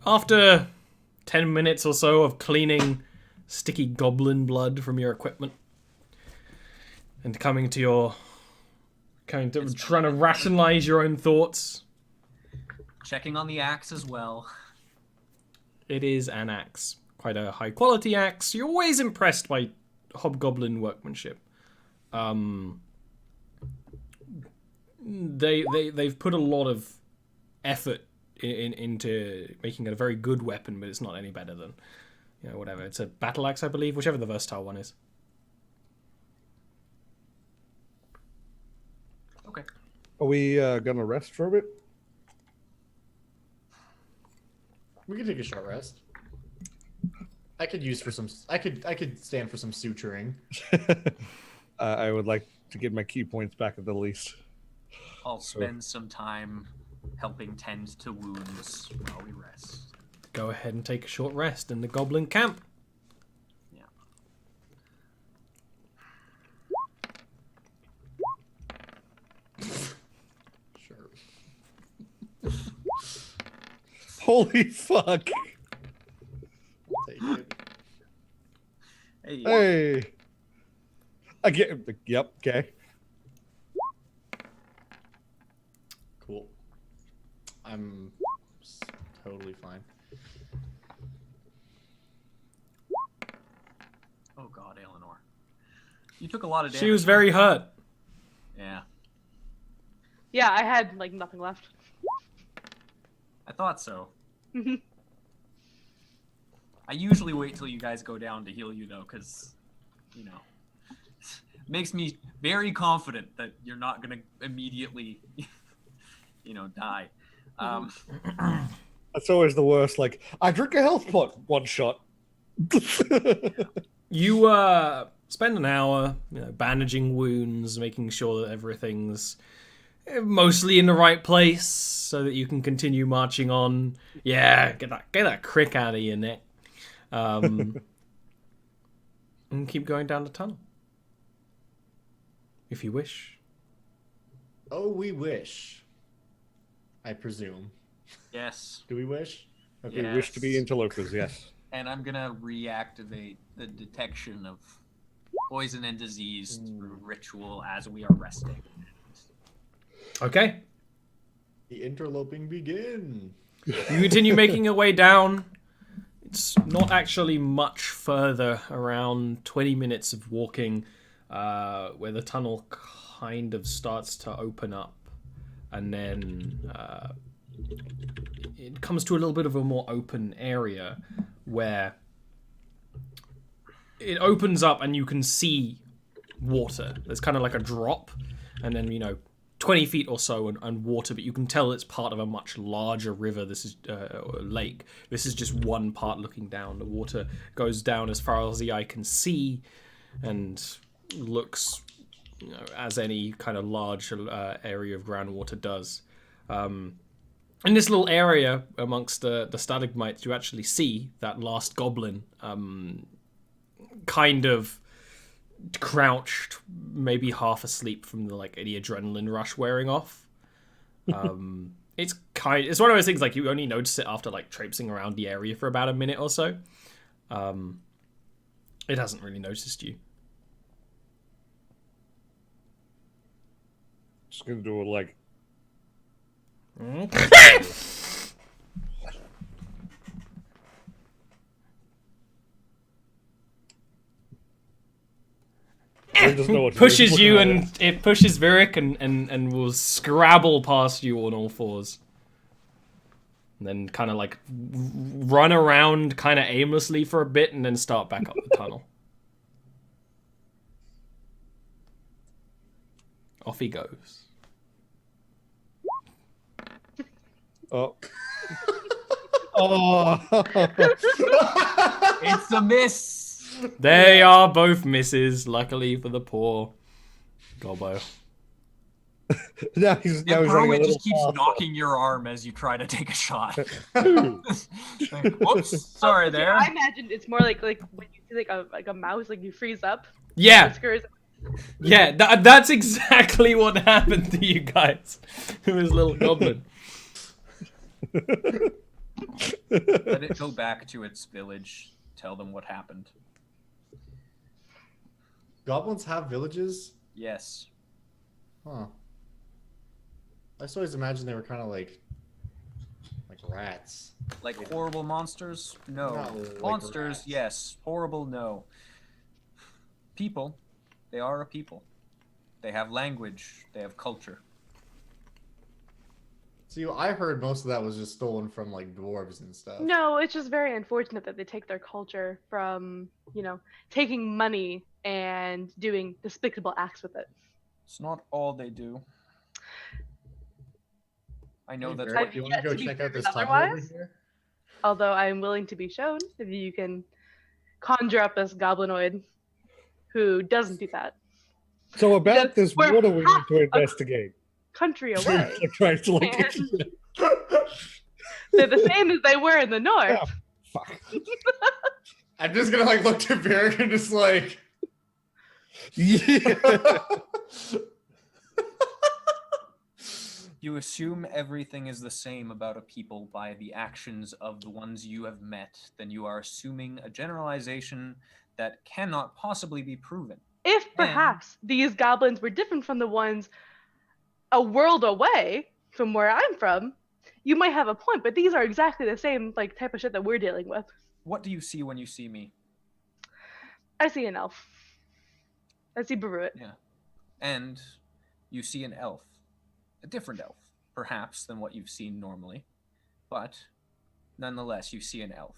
after 10 minutes or so of cleaning sticky goblin blood from your equipment and trying to rationalize your own thoughts. Checking on the axe as well. It is an axe. Quite a high quality axe. You're always impressed by hobgoblin workmanship. They've put a lot of effort into making it a very good weapon, but it's not any better than, whatever. It's a battle axe, I believe, whichever the versatile one is. Okay. Are we gonna rest for a bit? We could take a short rest. I could use for some. I could stand for some suturing. I would like to get my key points back at the least. I'll spend some time helping tend to wounds while we rest. Go ahead and take a short rest in the goblin camp. Yeah. Sure. Holy fuck! Take it. Hey. Hey! I get. Yep. Okay. Cool. I'm totally fine. Oh God, Eleanor. You took a lot of damage. She was very hurt. Yeah. Yeah, I had like nothing left. I thought so. I usually wait till you guys go down to heal you though, because, makes me very confident that you're not gonna immediately, die. That's always the worst. Like, I drink a health pot, one shot. You spend an hour, bandaging wounds, making sure that everything's mostly in the right place, so that you can continue marching on. Yeah, get that crick out of your neck, and keep going down the tunnel, if you wish. Oh, we wish. I presume. Yes. Do we wish? We wish to be interlopers, yes. And I'm gonna reactivate the detection of poison and disease through ritual as we are resting. Okay. The interloping begin. You continue making your way down. It's not actually much further, around 20 minutes of walking, where the tunnel kind of starts to open up. And then it comes to a little bit of a more open area where it opens up and you can see water. There's kind of like a drop, and then, 20 feet or so and water, but you can tell it's part of a much larger river. This is a lake. This is just one part looking down. The water goes down as far as the eye can see and looks, as any kind of large area of groundwater does. In this little area amongst the stalagmites, you actually see that last goblin kind of crouched, maybe half asleep from the adrenaline rush wearing off. It's one of those things like you only notice it after traipsing around the area for about a minute or so. It hasn't really noticed you. Just gonna do it pushes you, and it pushes Virik and will scrabble past you on all fours. And then kind of run around kind of aimlessly for a bit and then start back up the tunnel. Off he goes. Oh. Oh. It's a miss! They are both misses, luckily for the poor Gobbo. now he's Yeah, running a it little just keeps faster. knocking your arm as you try to take a shot. Whoops, sorry there. I imagine it's more like when you see like a mouse, you freeze up. Yeah, Whiskers. yeah, that's exactly what happened to you guys. To his little goblin. Let it go back to its village. Tell them what happened. Goblins have villages? Yes. Huh. I just always imagined they were kind of like rats. Like horrible monsters? No. No, like Monsters, rats. yes. Horrible, no. People, they are a people. They have language. They have culture. See, I heard most of that was just stolen from like dwarves and stuff. No, it's just very unfortunate that they take their culture from, taking money and doing despicable acts with it. It's not all they do. I know that's Barrett, what you want to yet go to be check out this proven tunnel over otherwise. here? Although I am willing to be shown if you can conjure up this goblinoid who doesn't do that. So about Because this we're water we need half to investigate. Country away. Like trying to like. And- They're the same as they were in the north. Yeah. Fuck. I'm just gonna like look to Barrett and just like. Yeah. you assume everything is the same about a people by the actions of the ones you have met, then you are assuming a generalization that cannot possibly be proven. If perhaps these goblins were different from the ones a world away from where I'm from, you might have a point, but these are exactly the same type of shit that we're dealing with. What do you see when you see me? I see an elf. I see Baruit. Yeah. And you see an elf. A different elf, perhaps, than what you've seen normally. But nonetheless, you see an elf.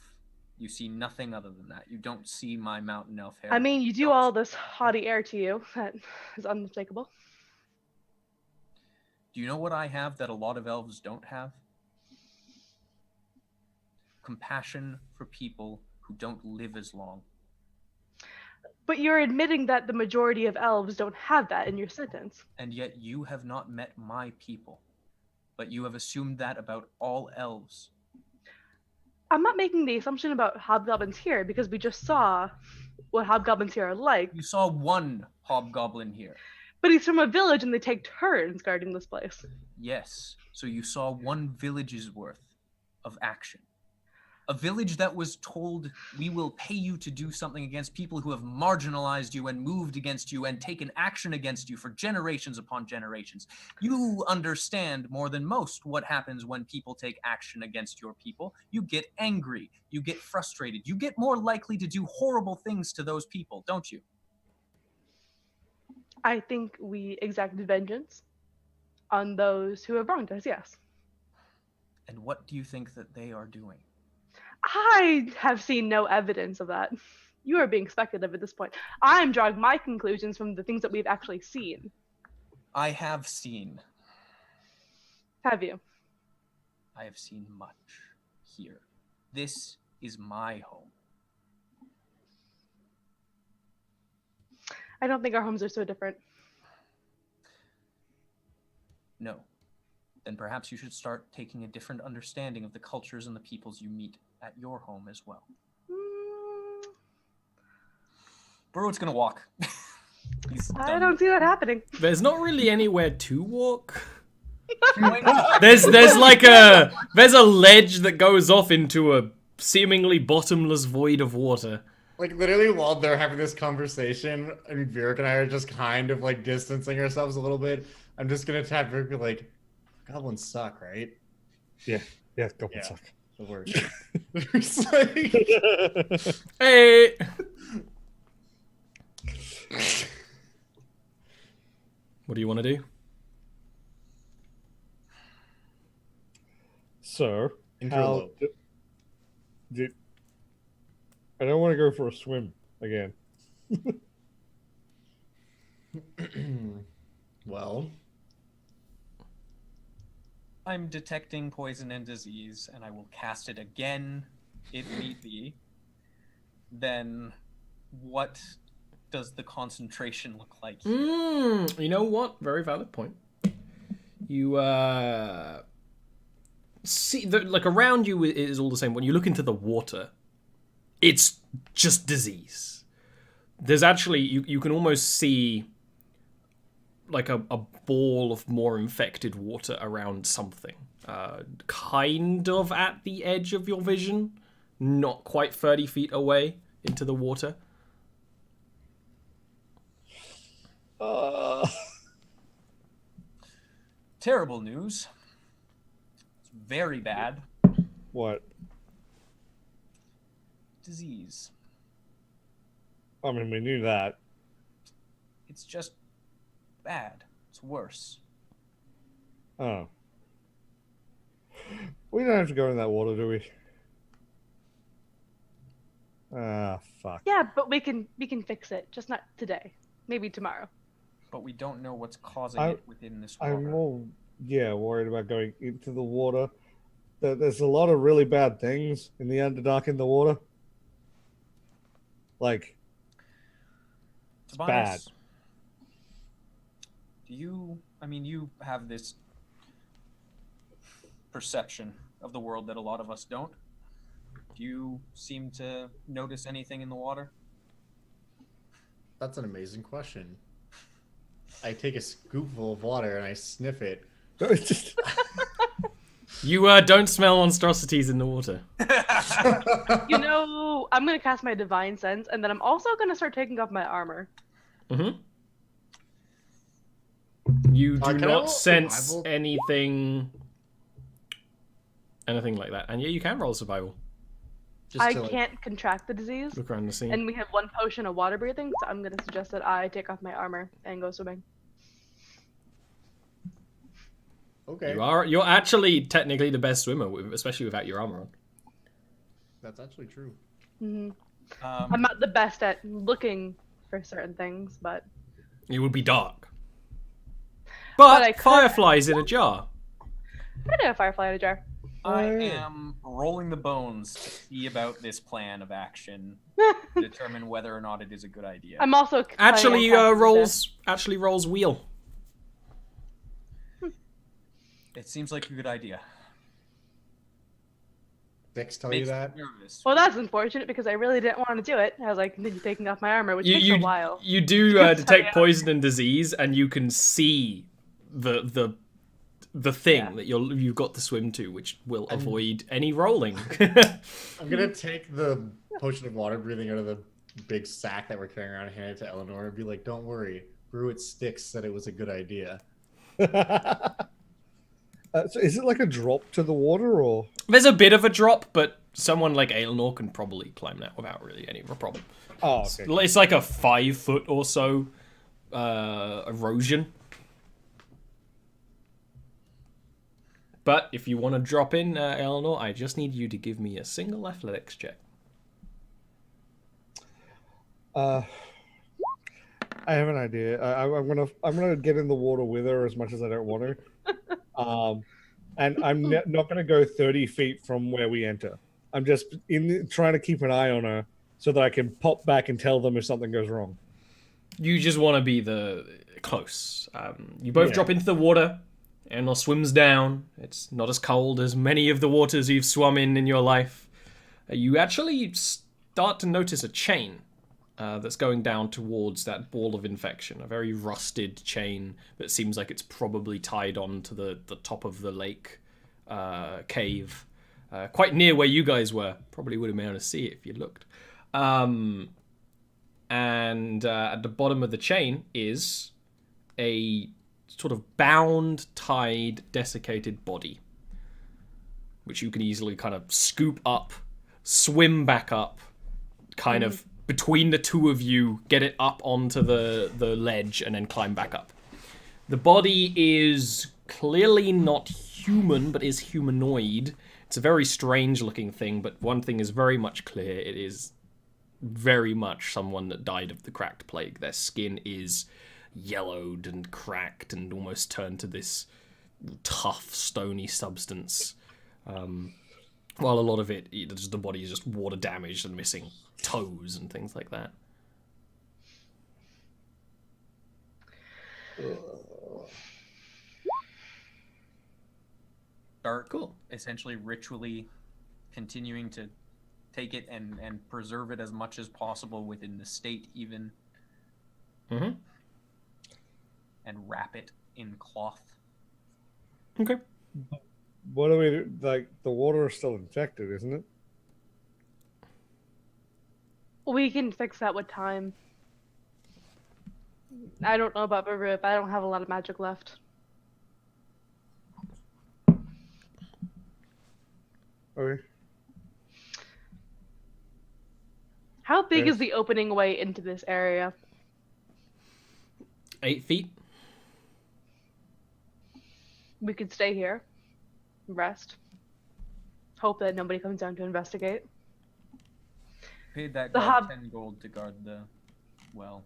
You see nothing other than that. You don't see my mountain elf hair. I mean, you do Don't- all this haughty air to you. That is unmistakable. Do you know what I have that a lot of elves don't have? Compassion for people who don't live as long. But you're admitting that the majority of elves don't have that in your sentence. And yet you have not met my people. But you have assumed that about all elves. I'm not making the assumption about hobgoblins here because we just saw what hobgoblins here are like. You saw one hobgoblin here. But he's from a village and they take turns guarding this place. Yes. So you saw one village's worth of action. A village that was told, we will pay you to do something against people who have marginalized you and moved against you and taken action against you for generations upon generations. You understand more than most what happens when people take action against your people. You get angry. You get frustrated. You get more likely to do horrible things to those people, don't you? I think we exacted vengeance on those who have wronged us, yes. And what do you think that they are doing? I have seen no evidence of that. You are being speculative at this point. I'm drawing my conclusions from the things that we've actually seen. I have seen. Have you? I have seen much here. This is my home. I don't think our homes are so different. No. Then perhaps you should start taking a different understanding of the cultures and the peoples you meet at your home as well. Burrow's gonna walk. I done. don't see that happening. There's not really anywhere to walk. Going to- There's a ledge that goes off into a seemingly bottomless void of water. Like literally while they're having this conversation, and Virik and I are just kind of like distancing ourselves a little bit. I'm just gonna tap Virik and be like, goblins suck, right? Yeah, goblins Yeah. suck. The worst. It's like- Hey! What do you want to do? So, Interlope. I don't want to go for a swim again. Well, I'm detecting poison and disease, and I will cast it again if need be. Then what does the concentration look like here? You know what? Very valid point. You see, like around you is all the same. When you look into the water, it's just disease. There's actually you can almost see like a ball of more infected water around something. kind of at the edge of your vision, not quite 30 feet away into the water. Terrible news. It's very bad. What? Disease. I mean, we knew that. It's just bad. It's worse. Oh. We don't have to go in that water, do we? Ah, fuck. Yeah, but we can fix it. Just not today. Maybe tomorrow. But we don't know what's causing I- it within this water. I'm more, worried about going into the water. There's a lot of really bad things in the Underdark in the water. Like, it's bad. Tobias, you have this perception of the world that a lot of us don't. Do you seem to notice anything in the water? That's an amazing question. I take a scoopful of water and I sniff it. It's just, You don't smell monstrosities in the water. You know, I'm gonna cast my divine sense, and then I'm also gonna start taking off my armor. Mm-hmm. You do Can I roll not sense survival? anything like that. And yeah, you can roll survival. Just I to, like, can't contract the disease, Look around the scene. and we have one potion of water breathing, so I'm gonna suggest that I take off my armor and go swimming. Okay. You're actually technically the best swimmer, especially without your armor on. That's actually true. I'm not the best at looking for certain things, but It would be dark. But I But could- fireflies in a jar. I did a firefly in a jar. I Oh, yeah. am rolling the bones to see about this plan of action to determine whether or not it is a good idea. I'm also planning on Actually, casting rolls wheel. It seems like a good idea. Dix tell Makes you me that? nervous. Death. Well, that's unfortunate because I really didn't want to do it. I was like taking off my armor, which takes a while. You do Sorry, detect yeah. poison and disease, and you can see the thing Yeah. that you've got to swim to, which will avoid any rolling. I'm gonna take the potion of water breathing out of the big sack that we're carrying around and hand it to Eleanor and be like, "Don't worry, Brew Sticks said it was a good idea." so is it like a drop to the water, or? There's a bit of a drop, but someone like Aelinor can probably climb that without really any problem. Oh, okay. It's like a 5 foot or so erosion. But if you want to drop in, Eleanor, I just need you to give me a single athletics check. I have an idea. I'm gonna get in the water with her as much as I don't want to. And I'm not gonna go 30 feet from where we enter. I'm just trying to keep an eye on her so that I can pop back and tell them if something goes wrong. You just want to be the close. You both Yeah. drop into the water. Eleanor swims down. It's not as cold as many of the waters you've swum in your life. You actually start to notice a chain that's going down towards that ball of infection. A very rusted chain that seems like it's probably tied on to the top of the lake cave. Quite near where you guys were. Probably would have been able to see it if you looked. And at the bottom of the chain is a sort of bound, tied, desiccated body, which you can easily kind of scoop up, swim back up, kind of between the two of you, get it up onto the ledge, and then climb back up. The body is clearly not human, but is humanoid. It's a very strange looking thing, but one thing is very much clear. It is very much someone that died of the cracked plague. Their skin is yellowed and cracked and almost turned to this tough, stony substance. While a lot of it, the body is just water damaged and missing toes and things like that. Start Cool. essentially ritually continuing to take it and preserve it as much as possible within the state even, Mm-hmm. and wrap it in cloth. Okay. What do we like? The water is still infected, isn't it? We can fix that with time. I don't know about Baru, but I don't have a lot of magic left. Okay. How big Yes. is the opening way into this area? 8 feet. We could stay here, rest, hope that nobody comes down to investigate. Paid that The guard hob- 10 gold to guard the well.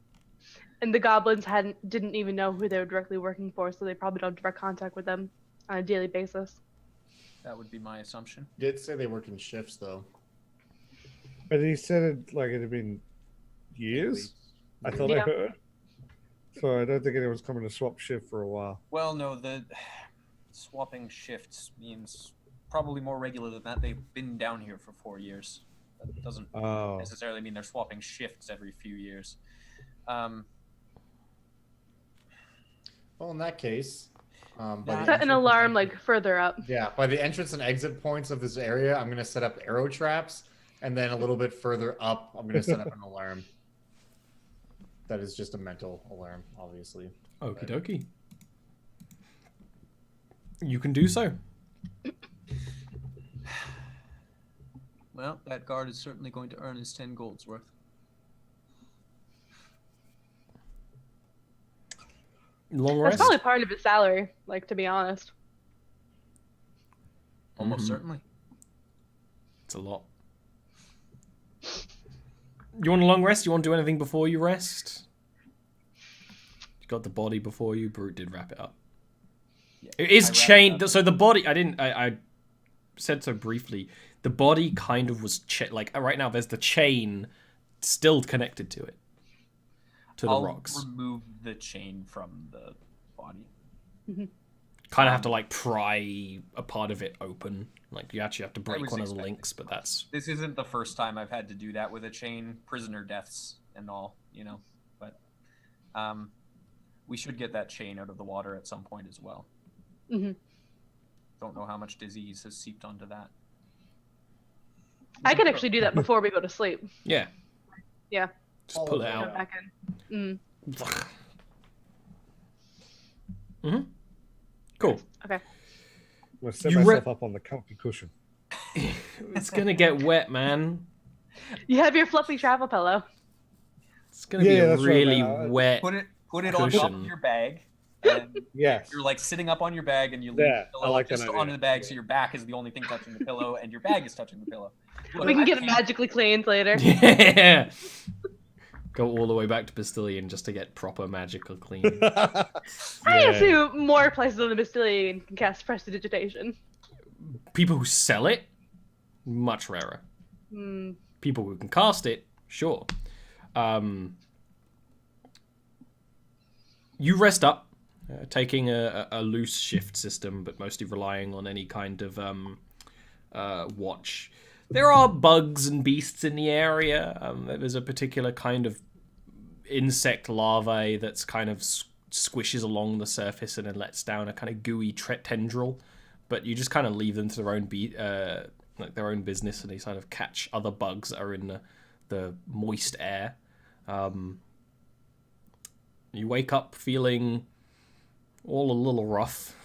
And the goblins didn't even know who they were directly working for, so they probably don't have direct contact with them on a daily basis. That would be my assumption. Did say they work in shifts though. But he said it like it had been years. I thought I Yeah. heard. So I don't think anyone's coming to swap shift for a while. Well, no, the swapping shifts means probably more regular than that. They've been down here for 4 years. That doesn't Oh. necessarily mean they're swapping shifts every few years. Well, in that case, by the Set an entrance- alarm like further up. Yeah, by the entrance and exit points of this area, I'm gonna set up arrow traps, and then a little bit further up, I'm gonna set up an alarm. That is just a mental alarm, obviously. Okie dokie. You can do so. Well, that guard is certainly going to earn his 10 golds worth. Long That's rest. probably part of his salary, like, to be honest. Almost Mhm. certainly. It's a lot. You want a long rest? You want to do anything before you rest? You got the body before you. Brute did wrap it up. Yeah, It is I wrapped chained. up. So the body, I said so briefly. The body kind of was like right now. There's the chain still connected to it, to the I'll rocks. remove the chain from the body. Kind of have to like pry a part of it open. Like you actually have to break was one of the expecting. links, but that's This isn't the first time I've had to do that with a chain, prisoner deaths and all, you know. But we should get that chain out of the water at some point as well. Hmm. Don't know how much disease has seeped onto that. I could actually do that before we go to sleep. yeah. Yeah. Just pull it Yeah. Go out. back in. Mm-hmm. Cool. Okay. I'm gonna set You myself up on the comfy cushion. It's gonna get wet, man. You have your fluffy travel pillow. It's gonna be Yeah, a that's right, really man. wet. Put it on top Cushion. of your bag. And Yes. you're like sitting up on your bag and you leave Yeah, the pillow I like that just idea. onto the bag so your back is the only thing touching the pillow and your bag is touching the pillow. Look, We can I get it can't- magically cleaned later. Yeah. Go all the way back to Bastilian just to get proper magical clean. I assume more places on the Bastilian can cast prestidigitation. People who sell it, much rarer. Hmm. People who can cast it, sure. You rest up, taking a loose shift system, but mostly relying on any kind of watch. There are bugs and beasts in the area. There's a particular kind of insect larvae that's kind of squishes along the surface and then lets down a kind of gooey tendril. But you just kind of leave them to their own their own business, and they sort of catch other bugs that are in the moist air. You wake up feeling all a little rough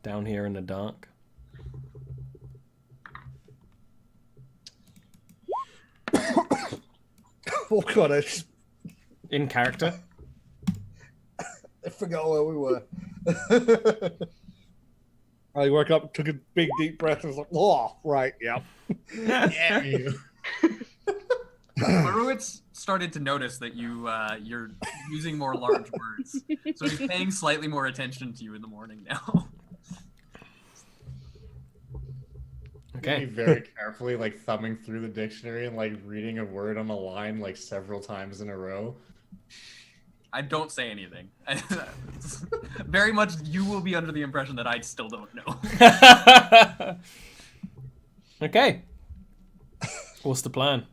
down here in the dark. Oh god, In character. I forgot where we were. I woke up, took a big deep breath, and was like, "Oh, right, yep." Damn you. Maruit's started to notice that you're using more large words, so he's paying slightly more attention to you in the morning now. Okay. Be very carefully, like thumbing through the dictionary and like reading a word on a line like several times in a row. I don't say anything. Very much, you will be under the impression that I still don't know. Okay. What's the plan?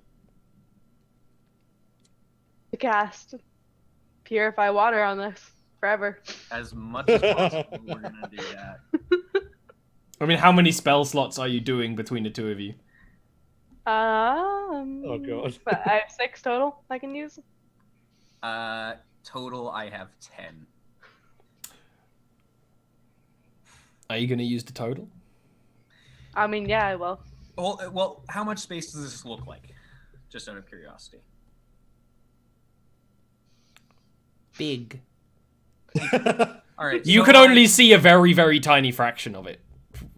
To cast purify water on this. Forever. As much as possible, we're gonna do that. I mean, how many spell slots are you doing between the two of you? Oh god. But I have 6 total I can use. Total, I have 10. Are you going to use the total? I mean, yeah, I will. Well, how much space does this look like? Just out of curiosity. Big. All right. You so can only see a very, very tiny fraction of it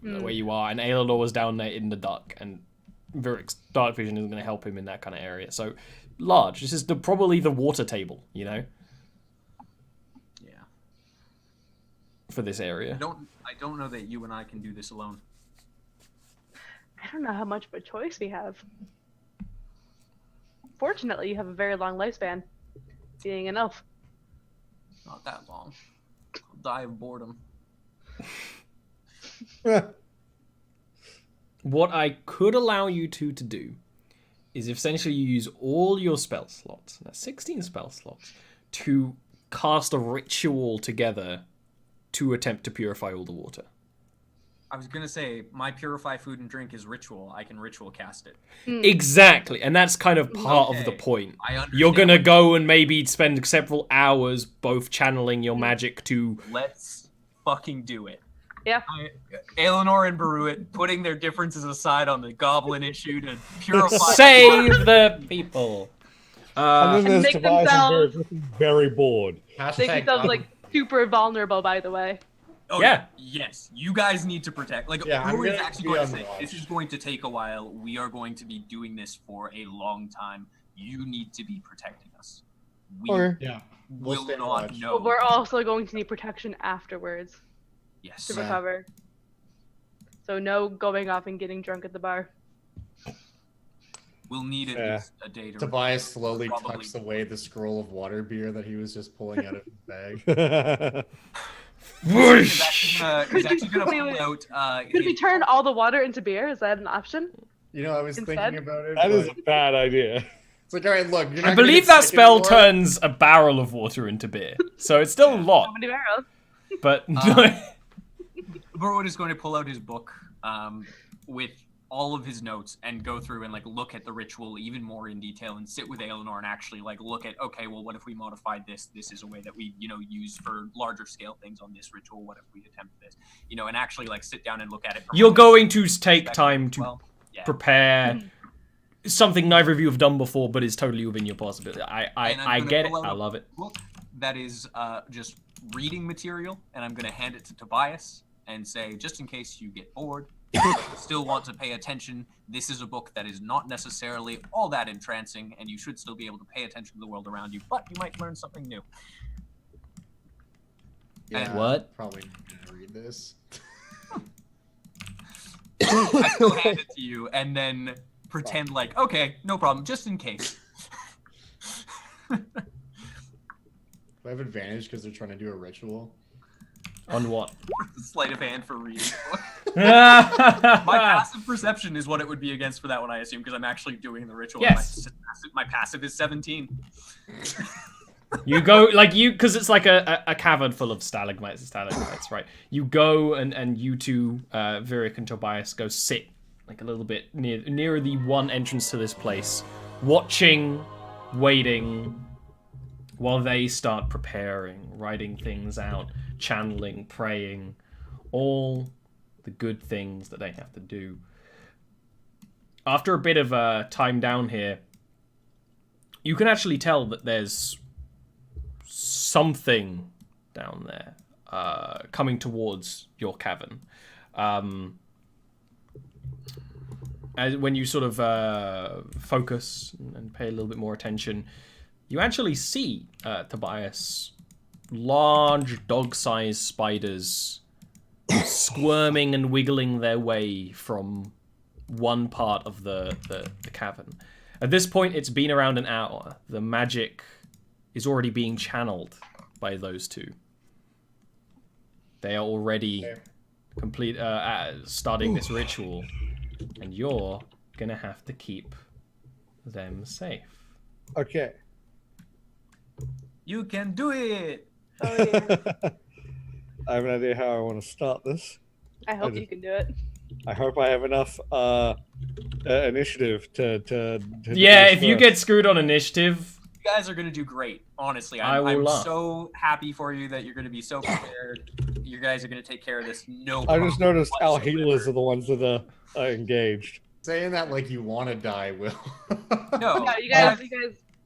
where you are, and Aelor was down there in the dark, and Viric's dark vision isn't going to help him in that kind of area. So, large. This is probably the water table, you know, Yeah. for this area. I don't know that you and I can do this alone. I don't know how much of a choice we have. Fortunately, you have a very long lifespan. Being an elf. Not that long. I'll die of boredom. What I could allow you to do is essentially you use all your spell slots, that's 16 spell slots, to cast a ritual together to attempt to purify all the water. I was gonna say my purify food and drink is ritual. I can ritual cast it. Exactly, and that's kind of part of the Okay, point. I understand. You're gonna go and maybe spend several hours both channeling your magic to... Let's fucking do it. Yeah. Eleanor and Baruit putting their differences aside on the goblin issue to purify. Save the people! And then there's make Tobias themselves- and very bored. Make yourselves like super vulnerable, by the way. Oh, Yeah. Yes, you guys need to protect. Like, Yeah, I'm Baruit is gonna actually be going to on say, watch. this is going to take a while. We are going to be doing this for a long time. You need to be protecting us. We Okay. Yeah. We'll will stay on not watch. know. But we're also going to need protection afterwards Yes. to Yeah. recover. So no going off and getting drunk at the bar. We'll need at Yeah. least a day to Tobias slowly Probably. tucks away the scroll of water beer that he was just pulling out of his bag. He's actually gonna Wait. pull out. Could we turn all the water into beer? Is that an option? You know, I was Instead? thinking about it. That is but a bad idea. It's like, all right, look. You're not I gonna believe get that sick spell anymore. turns a barrel of water into beer. So it's still a lot, How many barrels? but... Baruit is going to pull out his book with all of his notes and go through and like look at the ritual even more in detail and sit with Eleanor and actually like look at, okay, well, what if we modified this? This is a way that we, use for larger scale things on this ritual. What if we attempt this? And actually like sit down and look at it. From You're a going to take perspective time as to well. Yeah. prepare something neither of you have done before, but is totally within your possibility. And I I'm gonna get it. pull out I a love it. book that is just reading material, and I'm going to hand it to Tobias and say, just in case you get bored, still want to pay attention, this is a book that is not necessarily all that entrancing, and you should still be able to pay attention to the world around you, but you might learn something new. Yeah, What? Probably not gonna read this. I still hand it to you, and then pretend like, okay, no problem, just in case. Do I have advantage because they're trying to do a ritual? On what? Sleight of hand for reading. My My passive perception is what it would be against for that one, I assume, because I'm actually doing the ritual. Yes. My passive is 17. You go, because it's like a cavern full of stalagmites and stalagmites, right? You go and you two, Virik and Tobias, go sit like a little bit nearer the one entrance to this place, watching, waiting, while they start preparing, writing things out, channeling, praying, all the good things that they have to do. After a bit of time down here, you can actually tell that there's something down there coming towards your cavern. When you sort of focus and pay a little bit more attention, you actually see, Tobias, large dog-sized spiders squirming and wiggling their way from one part of the cavern. At this point, it's been around an hour. The magic is already being channeled by those two. They are already starting this ritual, and you're gonna have to keep them safe. Okay. You can do it! Oh yeah. I have an idea how I want to start this. I hope you can do it. I hope I have enough initiative to Yeah, do if you this get screwed on initiative, You guys are gonna do great. Honestly, I will I'm laugh. so happy for you that you're gonna be so prepared. You guys are gonna take care of this. No I problem just noticed our whatsoever. healers are the ones that are engaged. Saying that like you want to die, Will. No, No, you guys,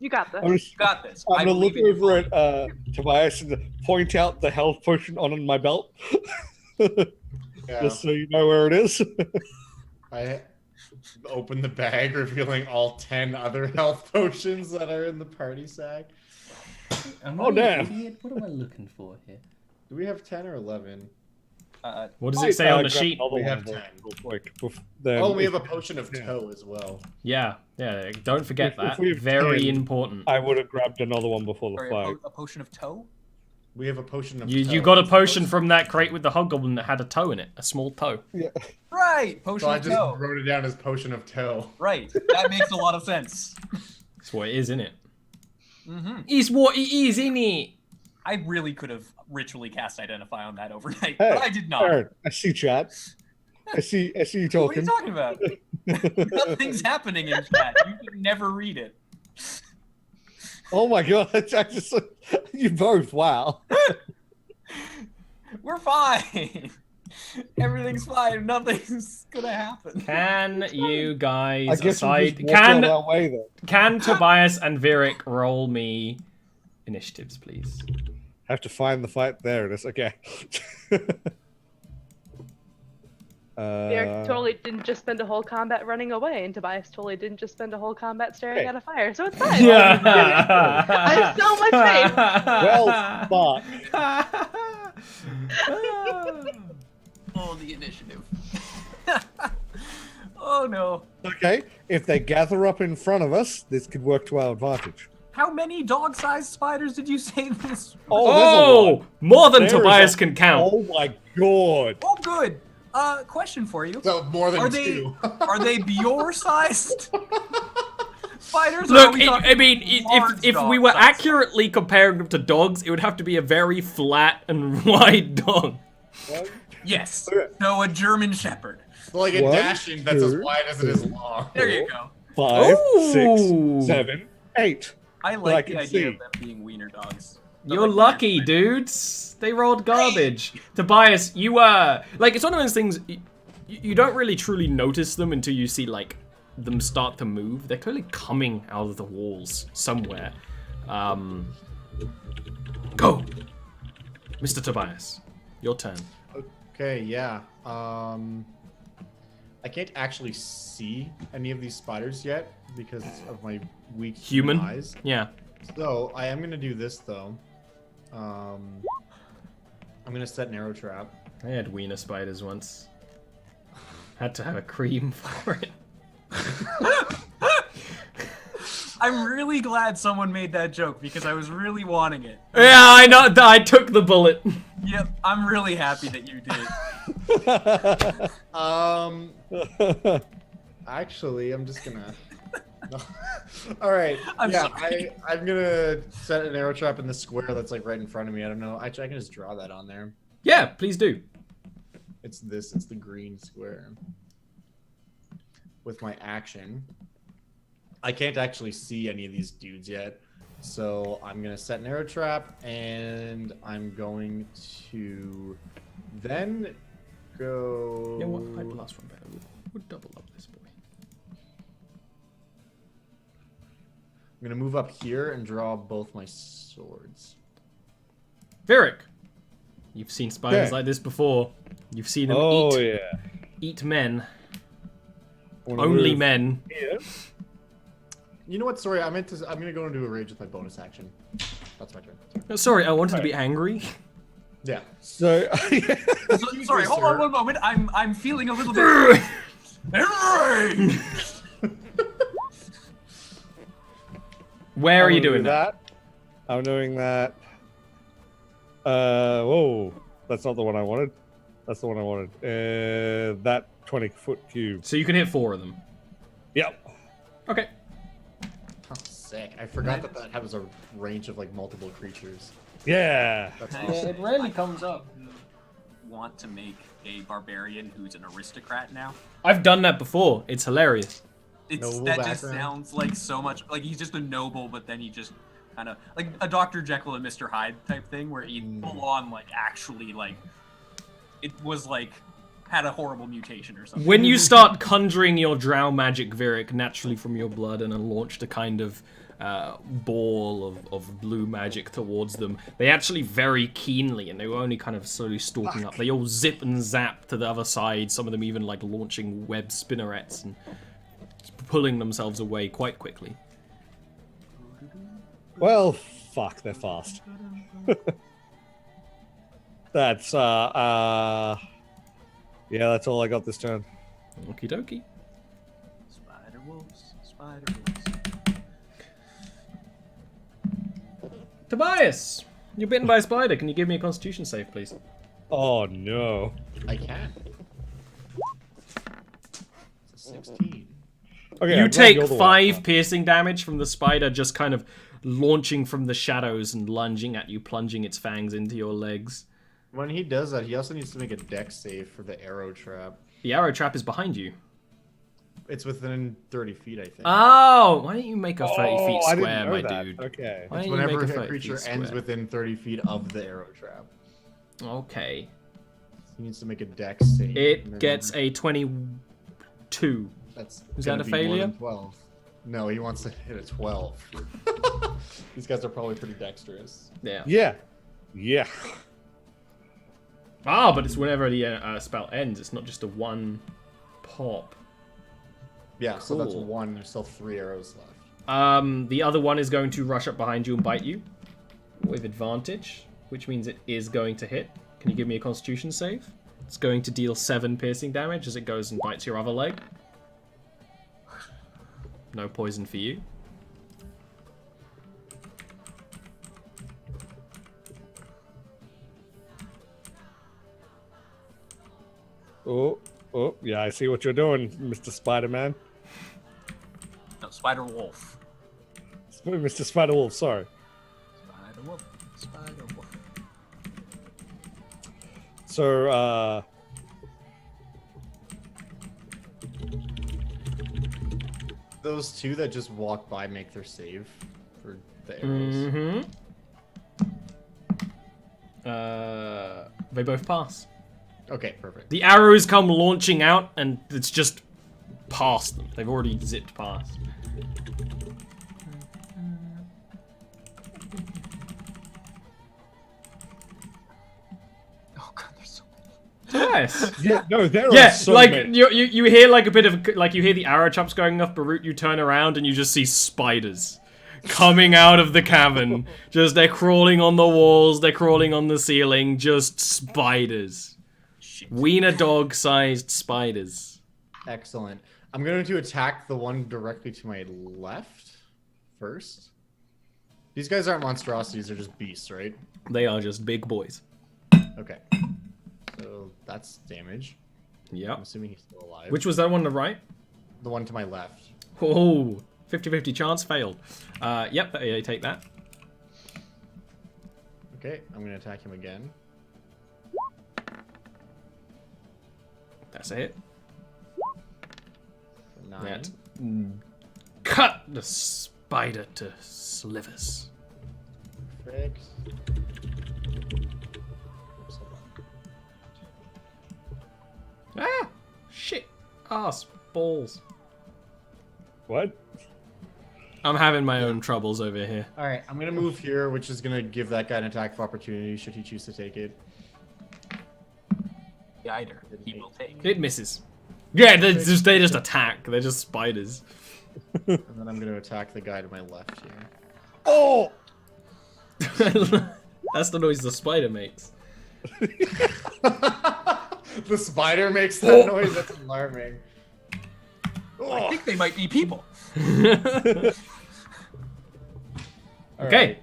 you got this. I'm, just, you got this. I'm I gonna look believe in you over fully. at Tobias and point out the health potion on my belt, Yeah. just so you know where it is. I open the bag, revealing all 10 other health potions that are in the party sack. am Oh, I an damn. idiot? What am I looking for here? Do we have 10 or 11? What does it say on the grab sheet? another We one have real 10. quick. Then Oh, we have a if- potion of yeah. toe as well. Yeah, don't forget If that. we have Very 10, important. I would have grabbed another one before the Sorry, fight. a potion of toe? We have a potion of toe. You got a It's potion supposed- from that crate with the hobgoblin that had a toe in it, a small toe. Right, potion So I of just toe. wrote it down as potion of toe. Right, that makes a lot of sense. That's what it is, isn't it? Mm-hmm. It's what it is, isn't it? I really could have ritually cast Identify on that overnight, Hey, but I did not. Aaron, I see chat. I see you What are you talking. talking about? Nothing's happening in chat. You can never read it. Oh my god! I just you both. Wow. We're fine. Everything's fine. Nothing's gonna happen. Can you I guys guess we'll aside? just walk out Can our way then. can Tobias and Virik roll me initiatives, please? Have to find the fight. There it is. Okay. Derek totally didn't just spend a whole combat running away, and Tobias totally didn't just spend a whole combat staring Hey. at a fire. So it's fine. Yeah. I have so much faith. Well, Oh, the initiative. Oh no. okay. If they gather up in front of us, this could work to our advantage. How many dog-sized spiders did you say this? Oh, more than There is Tobias a- can count. Oh my god. Oh, good. Question for you. So more than Are they 2. are they Bjorn-sized spiders? or are Look, we talking I mean, large if we dog were sized accurately comparing them to dogs, it would have to be a very flat and wide dog. spiders? Yes. Okay. So a German Shepherd. So like a One, dashing that's as two, wide as it is long. There you go. 5, Ooh. 6, 7, 8. I I like can the idea see. of them being wiener dogs. They're You're like lucky, wiener dudes. They rolled garbage. Tobias, you like it's one of those things. You don't really truly notice them until you see like them start to move. They're clearly coming out of the walls somewhere. Go, Mr. Tobias. Your turn. Okay, yeah. I can't actually see any of these spiders yet because of my weak Human. eyes. Yeah. So I am gonna do this though. I'm gonna set an arrow trap. I had wiener spiders once. Had to have a cream for it. I'm really glad someone made that joke because I was really wanting it. Yeah, I know. I took the bullet. Yep, I'm really happy that you did. Actually, I'm just gonna. No. All right. I'm yeah, sorry. I'm gonna set an arrow trap in the square that's like right in front of me. I don't know. Actually, I can just draw that on there. Yeah, please do. It's this. It's the green square. With my action, I can't actually see any of these dudes yet, so I'm gonna set an arrow trap, and I'm going to then go. Yeah, what fight the last one better? We'll double up this boy. I'm gonna move up here and draw both my swords. Virik, you've seen spiders Yeah. like this before. You've seen them Oh eat yeah. men. Wanna Only move men. here? You know what? Sorry, I'm gonna go into a rage with my bonus action. That's my turn. Sorry. Oh, sorry, I wanted to be angry. Yeah. So Sorry, hold sir. on one moment. I'm feeling a little bit. Enraged! Where are you I'm gonna doing do that? I'm doing that. Whoa, that's not the one I wanted. That's the one I wanted. That 20-foot cube. So you can hit 4 of them. Yep. Okay. Oh, sick. I forgot that has a range of like multiple creatures. Yeah. That's Yeah, awesome. it rarely comes up. Want to make a barbarian who's an aristocrat now? I've done that before. It's hilarious. It's Noble that just background. sounds like so much like he's just a noble, but then he just kind of like a Dr. Jekyll and Mr. Hyde type thing, where he full on like actually like it was like had a horrible mutation or something. When you start conjuring your drow magic, Virik, naturally from your blood, and then launched a kind of ball of blue magic towards them, they actually very keenly, and they were only kind of slowly stalking up. They all zip and zap to the other side. Some of them even like launching web spinnerets and pulling themselves away quite quickly. Well, fuck, they're fast. That's yeah, that's all I got this turn. Okie dokie. Spider wolves, spider wolves. Tobias, you're bitten by a spider. Can you give me a Constitution save, please? Oh no. I can. It's a 16. Okay, You I'm glad take you're the one. 5 piercing damage from the spider just kind of launching from the shadows and lunging at you, plunging its fangs into your legs. When he does that, he also needs to make a dex save for the arrow trap. The arrow trap is behind you. It's within 30 feet, I think. Oh, why don't you make a 30 feet Oh, I didn't square, know my that. dude? Okay. Why It's don't you whenever make a a 30 creature feet ends square? within 30 feet of the arrow trap. Okay. He needs to make a dex save. and It then gets a 22. That's Is that gonna a be more failure? than 12. No, he wants to hit a 12. These guys are probably pretty dexterous. Yeah. Yeah. Yeah. Ah, but it's whenever the spell ends. It's not just a one pop. Yeah, so that's Cool. 1. There's still 3 arrows left. The other one is going to rush up behind you and bite you with advantage, which means it is going to hit. Can you give me a Constitution save? It's going to deal 7 piercing damage as it goes and bites your other leg. No poison for you. Oh, yeah, I see what you're doing, Mr. Spider-Man. No, spider wolf. Mr. Spider-Wolf, sorry. Spider wolf. Spider wolf. So, Those 2 that just walk by make their save for the arrows. Mm-hmm. They both pass. Okay, perfect. The arrows come launching out, and it's just past them. They've already zipped past. Oh god, there's so many. Yes. yeah, no, there Yeah, are so like many. you hear like a bit of like you hear the arrow chops going off, Barut, you turn around and you just see spiders coming out of the cavern. Just they're crawling on the walls, they're crawling on the ceiling, just spiders. Shit. Wiener dog sized spiders. Excellent. I'm going to attack the one directly to my left first. These guys aren't monstrosities, they're just beasts, right? They are just big boys. Okay. So that's damage. I'm Yep. assuming he's still alive. Which was that one on the right? The one to my left. Oh, 50-50 chance failed. Yep, I take that. Okay, I'm going to attack him again. That's a hit. For 9. That cut the spider to slivers. Perfect. Oops, hold on. Ah! Shit. Ass. Balls. What? I'm having my own troubles over here. Alright, I'm going to move here, which is going to give that guy an attack of opportunity should he choose to take it. The eider he will take. It misses. Yeah, they just attack. They're just spiders. And then I'm going to attack the guy to my left here. Oh! That's the noise the spider makes. The spider makes that noise? That's alarming. I think they might be people. Okay.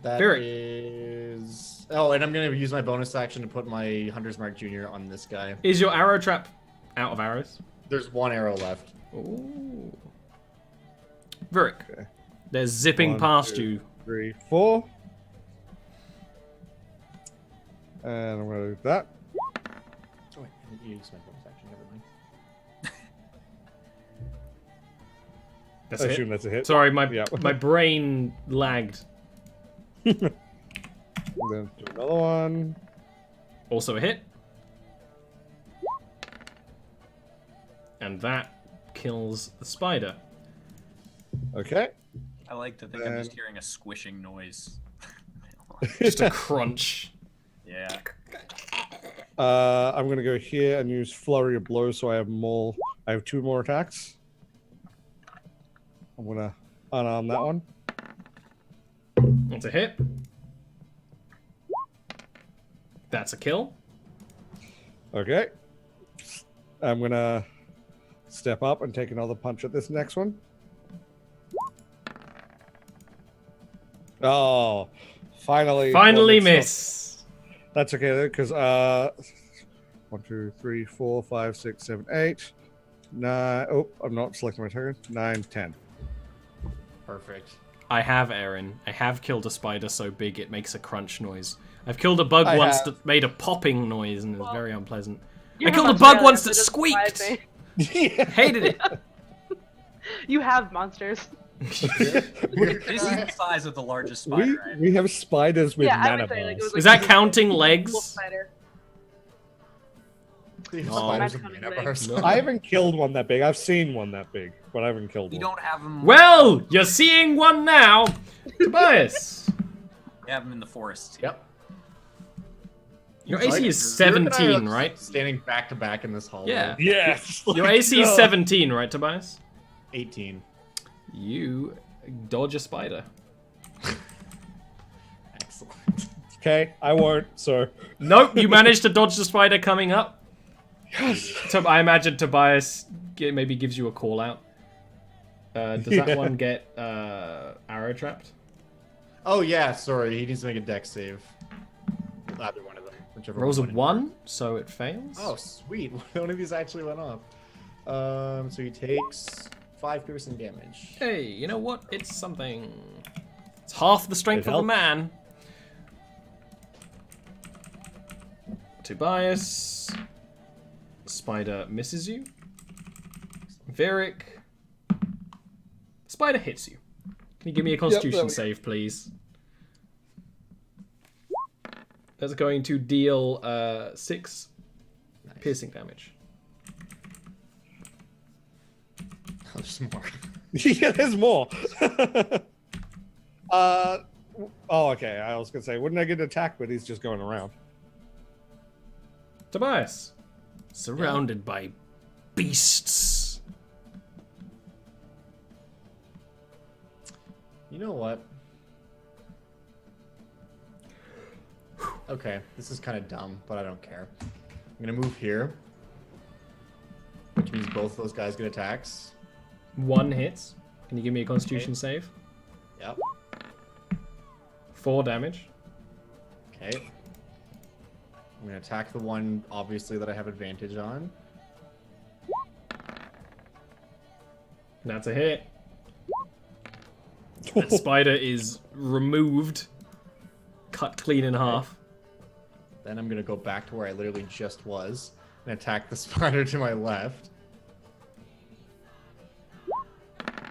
That Barrick. is... Oh, and I'm going to use my bonus action to put my Hunter's Mark Jr. on this guy. Is your arrow trap out of arrows? There's 1 arrow left. Ooh. Virik. Okay. They're zipping 1, past 2, you. 3, 4. And I'm gonna do that. Oh, wait, you used my bonus action. Never mind. That's I a hit. assume that's a hit. Sorry, my Yeah. my brain lagged. And then do another one. Also a hit. And that kills the spider. Okay. I like to think I'm just hearing a squishing noise. Just a crunch. Yeah. I'm gonna go here and use flurry of blows, so I have more. I have 2 more attacks. I'm gonna unarm that one. That's a hit. That's a kill. Okay. I'm gonna step up and take another punch at this next one. Oh, finally! Finally one that's not- miss. That's okay because 1, 2, 3, 4, 5, 6, 7, 8, 9. Oh, I'm not selecting my turn. 9, 10. Perfect. I have, Aaron. I have killed a spider so big it makes a crunch noise. I've killed a bug I once have. that made a popping noise and it was very unpleasant. You're I killed a from bug Australia, once so that it doesn't surprise squeaked. me. Hated it. You have monsters. This is the size of the largest spider. I we have spiders with Yeah, I mana would say, like, it was bars. Is that counting legs? Wolf spider. These No. spiders Not are counting mana legs. bars. I haven't killed one that big. I've seen one that big, but I haven't killed We one. don't have them. Well, you're seeing one now. Tobias. We have them in the forest. Yep. Your Like, AC is Zurich and I are 17, right? Standing back to back in this hallway. Yeah. Yes. Your AC is 17, right, Tobias? 18. You dodge a spider. Excellent. Okay, I won't. So Nope, you managed to dodge the spider coming up. yes. I imagine Tobias maybe gives you a call out. Does Yeah. that one get arrow trapped? Oh yeah, sorry. He needs to make a dex save. Either one of them, whichever. Rolls a one. 1, so it fails. Oh sweet! One of these actually went off. So he takes 5 piercing damage. Hey, you know what? It's something. It's half the strength It of a helps. man. Tobias. Spider misses you. Varric. Spider hits you. Can you give me a constitution there we go. save, please? That's going to deal 6 Nice. piercing damage. Oh, there's more. Yeah, there's more. Oh, okay. I was gonna say, wouldn't I get attacked? But he's just going around. Tobias. Surrounded by beasts. You know what? Okay, this is kind of dumb, but I don't care. I'm gonna move here, which means both those guys get attacks. 1 hits. Can you give me a constitution save? Yep. 4 damage. Okay. I'm gonna attack the one, obviously, that I have advantage on. That's a hit. That spider is removed. Cut clean in half. Then I'm gonna go back to where I literally just was and attack the spider to my left.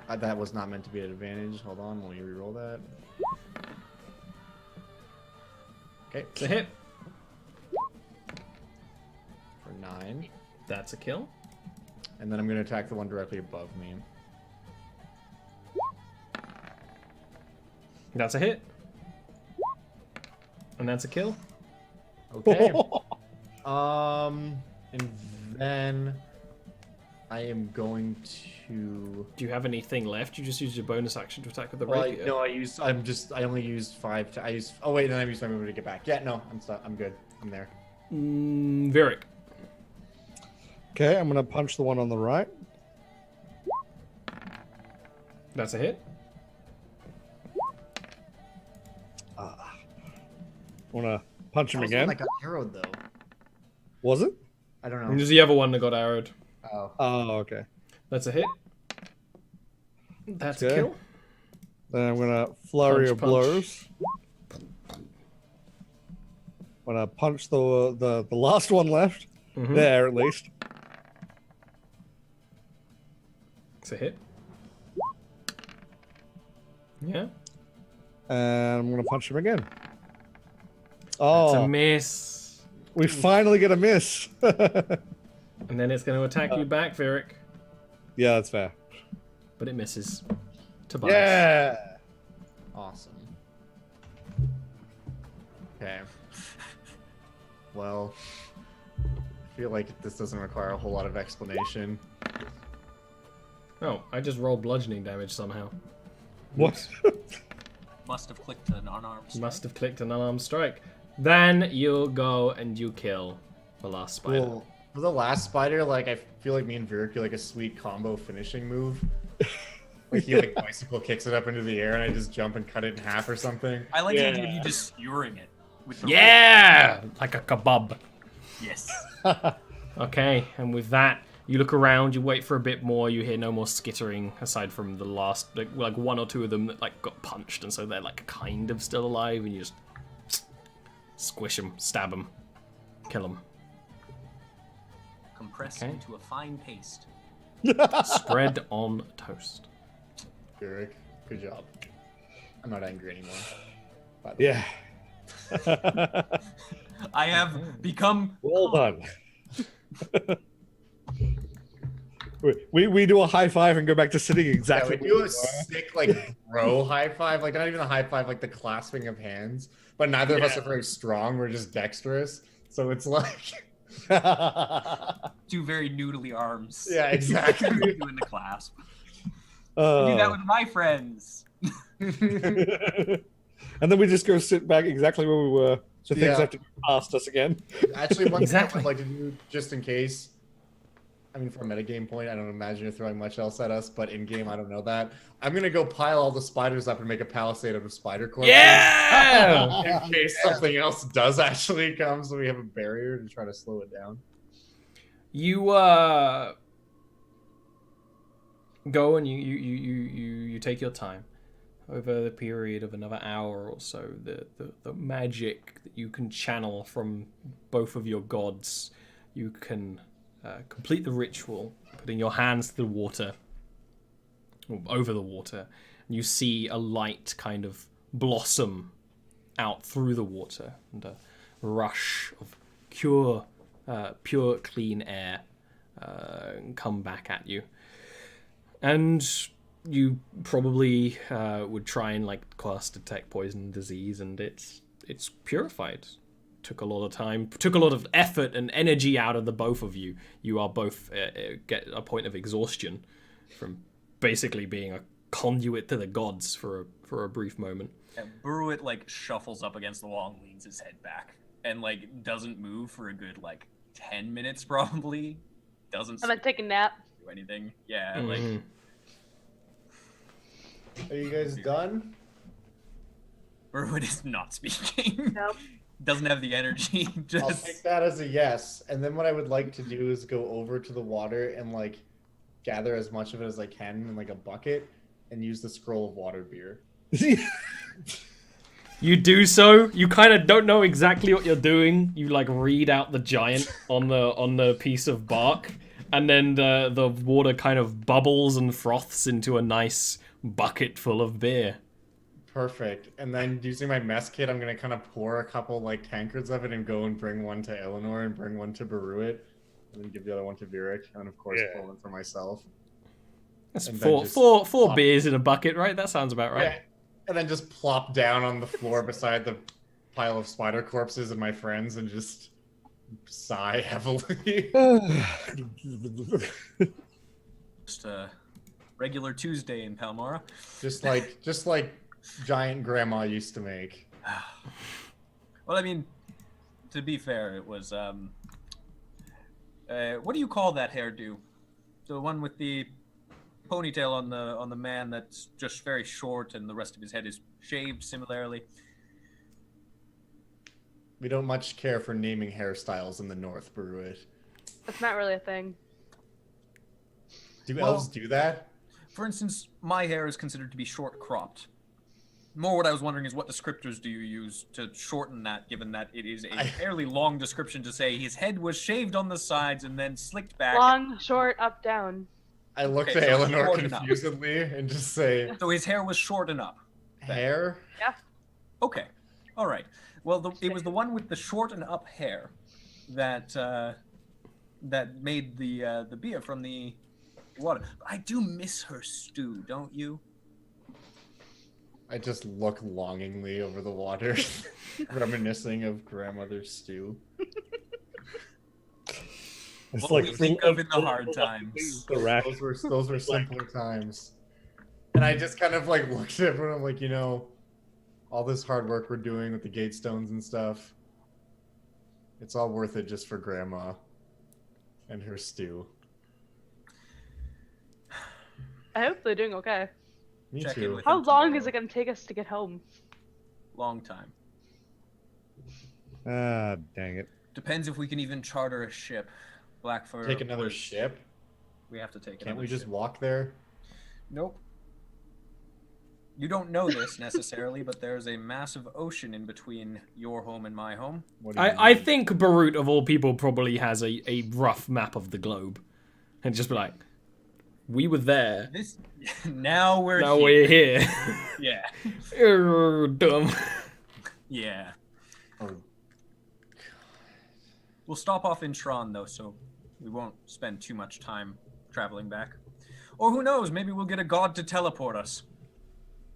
That was not meant to be an advantage. Hold on, let me reroll that. Okay, It's a hit. for 9. That's a kill. And then I'm gonna attack the one directly above me. That's a hit. And that's a kill. Okay. And then I am going to. Do you have anything left? You just used your bonus action to attack with the Well, rapier. no, I only used 5. I used. Oh wait, then I used my movement to get back. Yeah, no, I'm good. I'm there. Varric. Okay, I'm gonna punch the one on the right. That's a hit. I'm gonna punch him That was the one again. that got arrowed though. Was it? I don't And know. there's the other one that got arrowed. Oh. Oh, okay. That's a hit. That's a Okay. kill. Then I'm gonna flurry Punch, of punch. blows. gonna punch the last one left. Mhm. There, at least. It's a hit. Yeah. And I'm gonna punch him again. That's Oh, a miss. we finally get a miss. And then it's going to attack you back, Virik. Yeah, that's fair. But it misses. Tobias. Yeah. Awesome. Okay. Well, I feel like this doesn't require a whole lot of explanation. Oh, I just rolled bludgeoning damage somehow. What? Must have clicked an unarmed strike. Must have clicked an unarmed strike. Then you go and you kill the last spider. Well, for the last spider, like I feel like me and Virik do like a sweet combo finishing move. Like he like bicycle kicks it up into the air, and I just jump and cut it in half or something. I like the Yeah. idea of you just skewering it with the Yeah! Like a kebab. rope. Yes. Okay, and with that, you look around, you wait for a bit more, you hear no more skittering, aside from the last, like one or two of them that like got punched, and so they're like kind of still alive, and you just squish them, stab them, kill them. Compress Okay. into a fine paste. Spread on toast. Virik, good job. I'm not angry anymore. By the way. Yeah. I have become. Well done. we do a high five and go back to sitting Yeah, exactly. we do a sick like bro high five, like not even a high five, like the clasping of hands. But neither of us are very strong. We're just dexterous, so it's like. Two very noodly arms. Yeah, exactly. Doing the clasp. I do that with my friends. And then we just go sit back exactly where we were, so things Yeah. have to go past us again. Actually, one Exactly. thing I would like to do, just in case. I mean, from a metagame point, I don't imagine you're throwing much else at us, but in game, I don't know that. I'm gonna go pile all the spiders up and make a palisade out of spider corpses. Yeah! In case something else does actually come, so we have a barrier to try to slow it down. You go and you take your time. Over the period of another hour or so, the magic that you can channel from both of your gods, you can complete the ritual, putting your hands to the water, or over the water, and you see a light kind of blossom out through the water, and a rush of pure, clean air come back at you. And you probably would try and like cast detect poison and disease, and it's purified. Took a lot of time, took a lot of effort and energy out of the both of you. You are both get a point of exhaustion from basically being a conduit to the gods for a brief moment. And Bruit like shuffles up against the wall and leans his head back and like doesn't move for a good like 10 minutes probably. Doesn't I'm gonna take a nap. do anything. Yeah, like Mhm. Are you guys done? Bruit is not speaking. Nope. Doesn't have the energy. I'll Just take that as a yes. And then what I would like to do is go over to the water and like gather as much of it as I can in like a bucket and use the scroll of water beer. You do so. You kind of don't know exactly what you're doing. You like read out the giant on the piece of bark, and then the water kind of bubbles and froths into a nice bucket full of beer. Perfect. And then using my mess kit, I'm gonna kind of pour a couple like tankards of it and go and bring one to Eleanor and bring one to Baruit, and then give the other one to Virik, and of course Yeah. pour one for myself. That's And then just four plop- beers in a bucket, right? That sounds about right. Yeah. And then just plop down on the floor beside the pile of spider corpses and my friends and just sigh heavily. just a regular Tuesday in Palmyra. just like giant grandma used to make. Well, I mean, to be fair, it was what do you call that hairdo? The one with the ponytail on the man that's just very short and the rest of his head is shaved similarly. We don't much care for naming hairstyles in the north, Baruit. That's not really a thing. Do Well- elves do that? For instance, my hair is considered to be short cropped. More what I was wondering is what descriptors do you use to shorten that, given that it is a fairly long description to say his head was shaved on the sides and then slicked back. Long, short, up, down. I looked Okay, at so it's Eleanor short enough. confusedly and just say, So his hair was short and up. hair? Okay. All right. Well, it was the one with the short and up hair that that made the beer from the water. I do miss her stew, don't you? I just look longingly over the water, reminiscing of grandmother's stew. It's What we think of in the hard times. The rack. Those were simpler times. And I just kind of like looked at everyone. I'm like, you know, all this hard work we're doing with the gate stones and stuff, it's all worth it just for grandma and her stew. I hope they're doing okay. Me Check in too. with How him long tomorrow. is it gonna take us to get home? Long time. Ah, dang it. Depends if we can even charter a ship. Blackfur. Take another ship? We have to take. Can't another we just ship. walk there? Nope. You don't know this necessarily, but there's a massive ocean in between your home and my home. What do you I mean? think Barut, of all people, probably has a rough map of the globe. And just be like, we were there. This now we're Now here. we're here. Yeah. Dumb. Yeah. Oh, We'll stop off in Tron though, so we won't spend too much time traveling back. Or who knows, maybe we'll get a god to teleport us.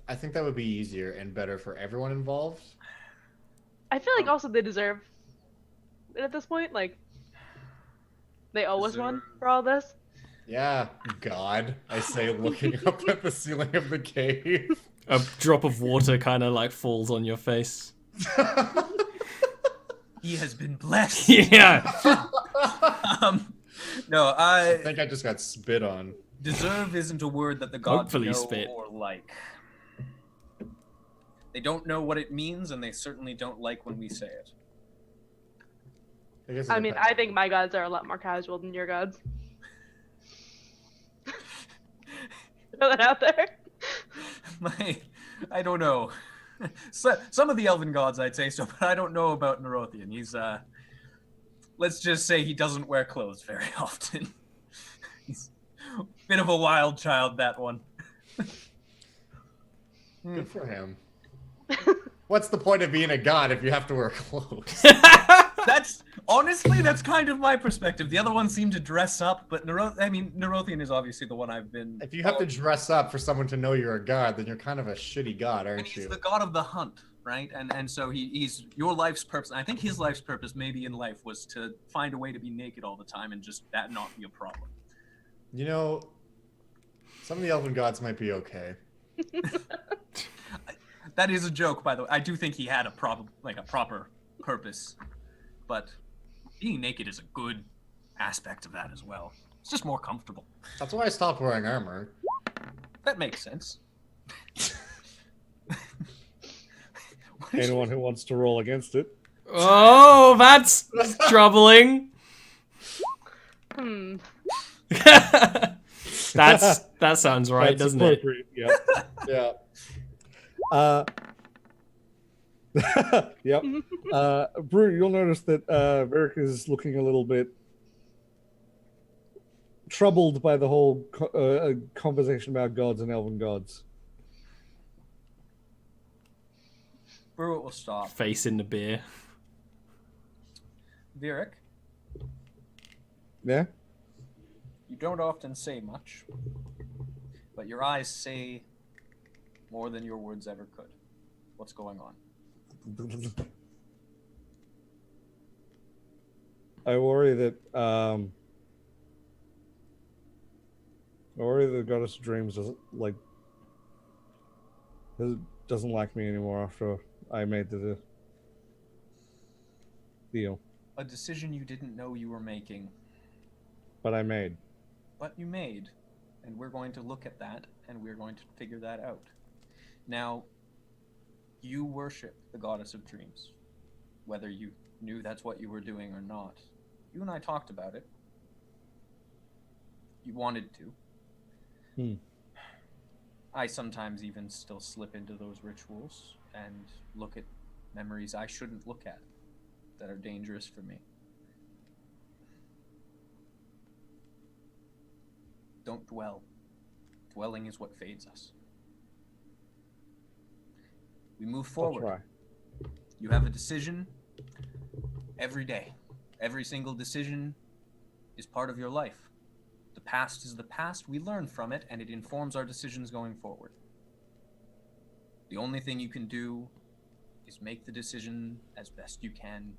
I think that would be easier and better for everyone involved. I feel like also they deserve it at this point. Like they owe us one Deserve. for all this. Yeah, God, I say, looking up at the ceiling of the cave. A drop of water kind of like falls on your face. He has been blessed. Yeah. No, I think I just got spit on. deserve isn't a word that the gods Hopefully know spit. or like. They don't know what it means, and they certainly don't like when we say it. guess it I mean, depends. I think my gods are a lot more casual than your gods. Throw that out there. I don't know. So, some of the elven gods I'd say so, but I don't know about Nerothian. He's let's just say he doesn't wear clothes very often. He's a bit of a wild child, that one. Good for him. What's the point of being a god if you have to wear clothes? That's honestly, that's kind of my perspective. The other ones seem to dress up, but Nerothian is obviously the one I've been. If you have to dress up for someone to know you're a god, then you're kind of a shitty god, And aren't he's you? the god of the hunt, right? And so he's your life's purpose. And I think his life's purpose maybe in life was to find a way to be naked all the time and just that not be a problem. You know, some of the elven gods might be okay. That is a joke, by the way. I do think he had a proper purpose, but being naked is a good aspect of that as well. It's just more comfortable. That's why I stopped wearing armor. That makes sense. Anyone who wants to roll against it. Oh, that's troubling. That sounds right, That's doesn't it? appropriate. Yep. Yeah. Yep. Brew, you'll notice that Varric is looking a little bit troubled by the whole conversation about gods and elven gods. Brewitt will stop. Face in the beer. Vieric, Yeah? you don't often say much, but your eyes say more than your words ever could. What's going on? I worry that I worry the goddess of dreams doesn't like me anymore after I made the deal. A decision you didn't know you were making, But I made. but you made, and we're going to look at that and we're going to figure that out. Now, you worship the goddess of dreams, whether you knew that's what you were doing or not. You and I talked about it. You wanted to. I sometimes even still slip into those rituals and look at memories I shouldn't look at that are dangerous for me. Don't dwell. Dwelling is what fades us. We move I'll forward. try. You have a decision every day. Every single decision is part of your life. The past is the past. We learn from it, and it informs our decisions going forward. The only thing you can do is make the decision as best you can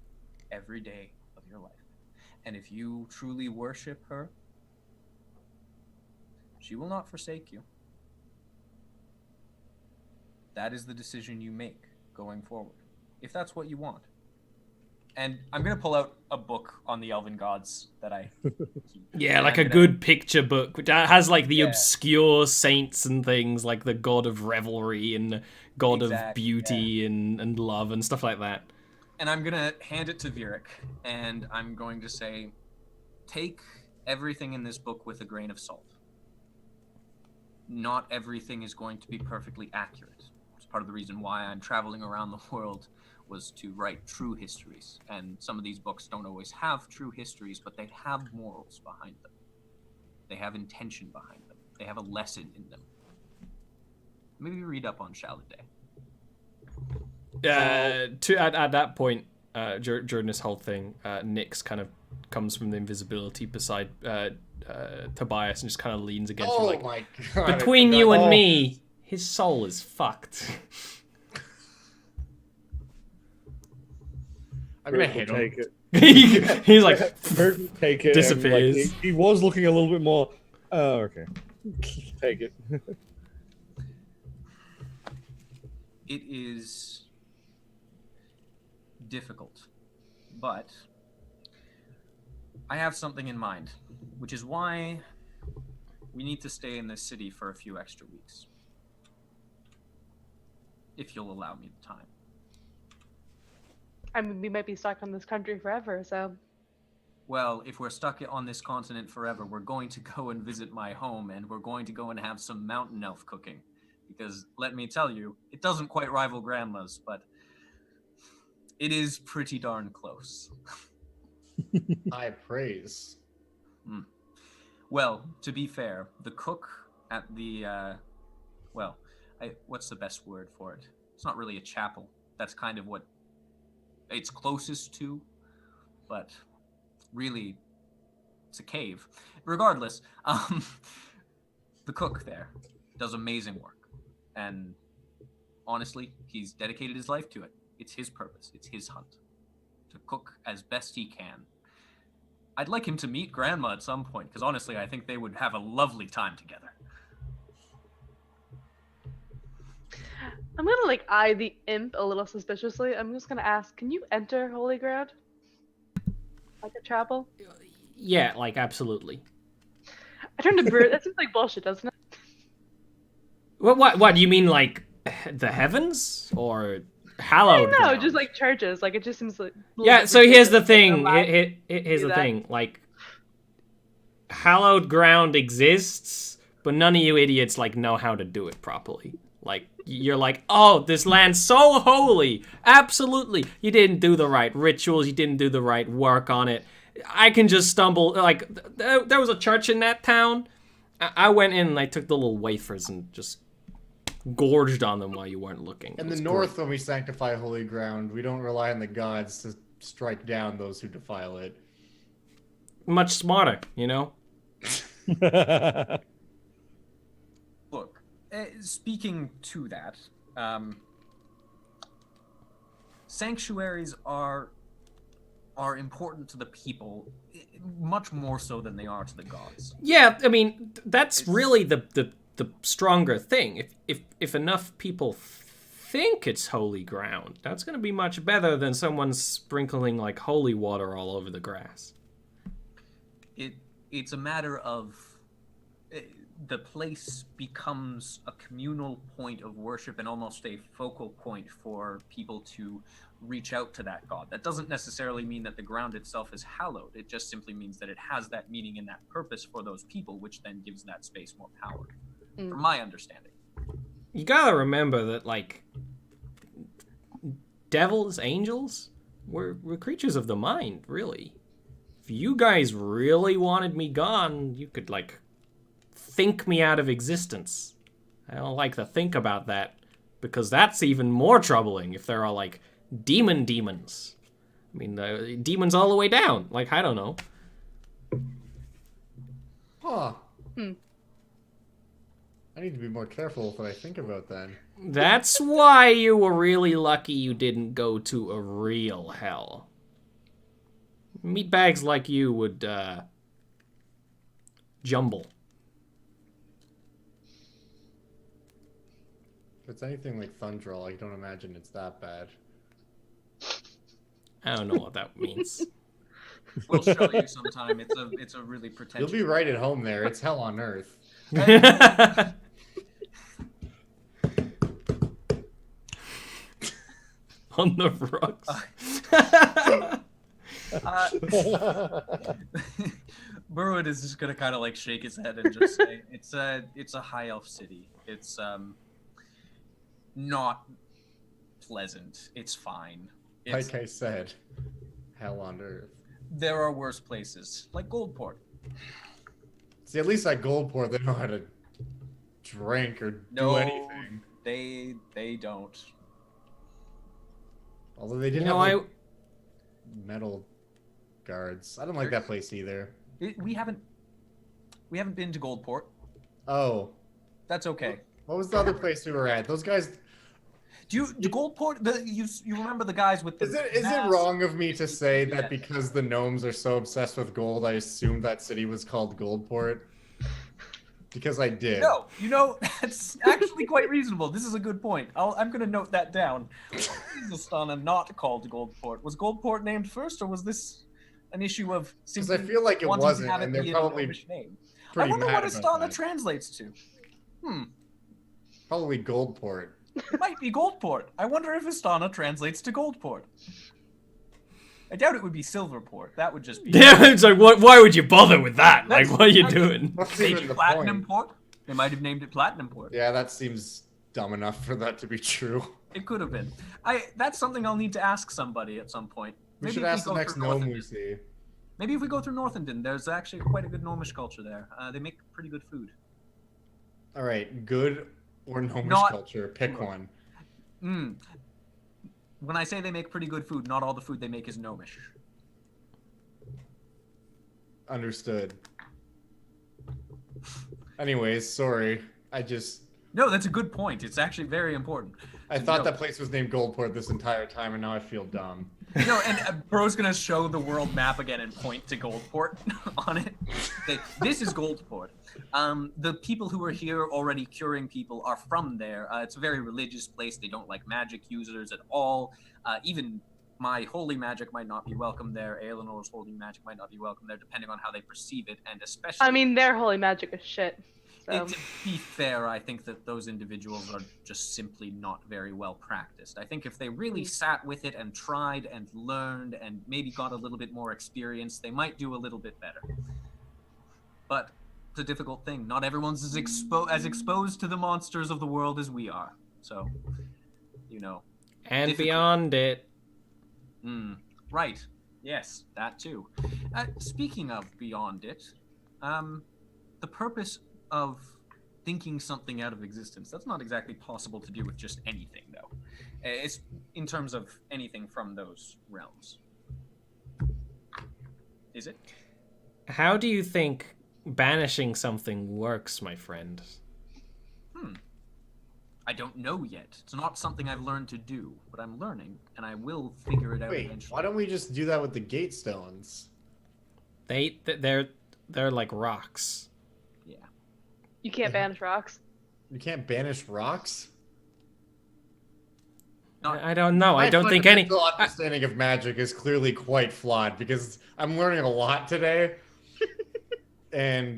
every day of your life. And if you truly worship her, she will not forsake you. That is the decision you make going forward, if that's what you want. And I'm going to pull out a book on the elven gods that I keep. Yeah, And like I'm a gonna- good picture book, which has like the Yeah. obscure saints and things, like the god of revelry and the god of Exactly, beauty and love and stuff like that. And I'm going to hand it to Virik, and I'm going to say, take everything in this book with a grain of salt. Not everything is going to be perfectly accurate. It's part of the reason why I'm traveling around the world was to write true histories. And some of these books don't always have true histories, but they have morals behind them. They have intention behind them. They have a lesson in them. Maybe read up on Shaladay. At that point, during this whole thing, Nyx kind of comes from the invisibility beside Tobias and just kind of leans against you, Oh like, my god. between you and Oh. me, his soul is fucked. I'm gonna Bert hit will him. take it. He's like, Bert will take it. and, disappears. he was looking a little bit more. Oh, okay. Take it. It is difficult, but I have something in mind, which is why we need to stay in this city for a few extra weeks. If you'll allow me the time. I mean, we might be stuck in this country forever, so. Well, if we're stuck on this continent forever, we're going to go and visit my home, and we're going to go and have some mountain elf cooking. Because, let me tell you, it doesn't quite rival Grandma's, but it is pretty darn close. High praise. Well, to be fair, the cook at the, what's the best word for it? It's not really a chapel. That's kind of what it's closest to, but really, it's a cave. Regardless, the cook there does amazing work. And honestly, he's dedicated his life to it. It's his purpose. It's his hunt. To cook as best he can. I'd like him to meet Grandma at some point, because honestly, I think they would have a lovely time together. I'm gonna like eye the imp a little suspiciously. I'm just gonna ask, can you enter Holy Ground? Like a chapel? yeah, like absolutely. I turned to Brew. That seems like bullshit, doesn't it? What do you mean, like the heavens or hallowed? No, ground? just like churches. Like it just seems like. a little Yeah, bit so here's the ridiculous that thing. they're allowed Here's do the that. thing. Like, hallowed ground exists, but none of you idiots like know how to do it properly. Like, you're like, oh, this land's so holy. Absolutely, you didn't do the right rituals. You didn't do the right work on it. I can just stumble. Like, there was a church in that town. I went in and I took the little wafers and just gorged on them while you weren't looking. In It the was north, great. when we sanctify holy ground, we don't rely on the gods to strike down those who defile it. Much smarter, you know. Look, speaking to that, sanctuaries are important to the people, much more so than they are to the gods. Yeah, I mean that's really the stronger thing. If enough people think it's holy ground, that's going to be much better than someone sprinkling like holy water all over the grass. It's a matter of the place becomes a communal point of worship and almost a focal point for people to reach out to that god. That doesn't necessarily mean that the ground itself is hallowed. It just simply means that it has that meaning and that purpose for those people, which then gives that space more power, from my understanding. You gotta remember that, like, devils, angels, we're creatures of the mind, really. If you guys really wanted me gone, you could, like, think me out of existence. I don't like to think about that, because that's even more troubling if there are, like, demons. I mean, demons all the way down. Like, I don't know. Huh. I need to be more careful with what I think about then. That's why you were really lucky you didn't go to a real hell. Meatbags like you would, jumble. If it's anything like Thundral, I don't imagine it's that bad. I don't know what that means. We'll show you sometime. It's a really pretentious. You'll be right at home there. It's hell on earth. On the rocks. Burwood is just gonna kind of like shake his head and just say, "It's a high elf city. It's not pleasant. It's fine. It's, Like I said, hell on earth. there are worse places, like Goldport. See, at least at Goldport, they know how to drink or do No, anything. they don't. Although they did You have know, like, metal guards. I don't like that place either. We haven't been to Goldport. Oh, That's okay. what was the other place we were at? Those guys. Do Goldport? You remember the guys with the? Is it masks? wrong of me to say that Yeah. because the gnomes are so obsessed with gold, I assumed that city was called Goldport? Because I did. No, you know that's actually quite reasonable. This is a good point. I'm going to note that down. Istana not called Goldport. Was Goldport named first, or was this an issue of? Because I feel like it wanting to wasn't, have it and they're be a probably Gnomish name. I pretty wonder mad what about Istana that. translates to. Probably Goldport. It might be Goldport. I wonder if Istana translates to Goldport. I doubt it would be Silverport. That would just be. Yeah, it's like, why would you bother with that? Like, what are you doing? What's Maybe even the Platinum point? Port. They might have named it Platinum Port. Yeah, that seems dumb enough for that to be true. It could have been. That's something I'll need to ask somebody at some point. We Maybe should if ask the go next through gnome Northendon. we see. Maybe if we go through Northendon, there's actually quite a good gnomish culture there. They make pretty good food. All right, good or gnomish Not- culture? Pick one. When I say they make pretty good food, not all the food they make is gnomish. Understood. Anyways, sorry. No, that's a good point. It's actually very important. I to thought note. that place was named Goldport this entire time, and now I feel dumb. No, and Bro's gonna show the world map again and point to Goldport on it. Say, this is Goldport. The people who are here already curing people are from there. It's a very religious place. They don't like magic users at all. Even my holy magic might not be welcome there. Aelinor's holy magic might not be welcome there, depending on how they perceive it, and especially. I mean, their holy magic is shit. So. To be fair, I think that those individuals are just simply not very well practiced. I think if they really sat with it and tried and learned and maybe got a little bit more experience, they might do a little bit better. But it's a difficult thing. Not everyone's as exposed to the monsters of the world as we are. So, you know. And difficult. beyond it. Right. Yes, that too. Speaking of beyond it, the purpose of thinking something out of existence, that's not exactly possible to do with just anything, though. It's in terms of anything from those realms. Is it? How do you think banishing something works, my friend? I don't know yet. It's not something I've learned to do, but I'm learning, and I will figure it out Wait, eventually. why don't we just do that with the gate stones? They're like rocks. Yeah. You can't banish rocks. You can't banish rocks? I don't know. I My don't think any. fundamental understanding of magic is clearly quite flawed because I'm learning a lot today. And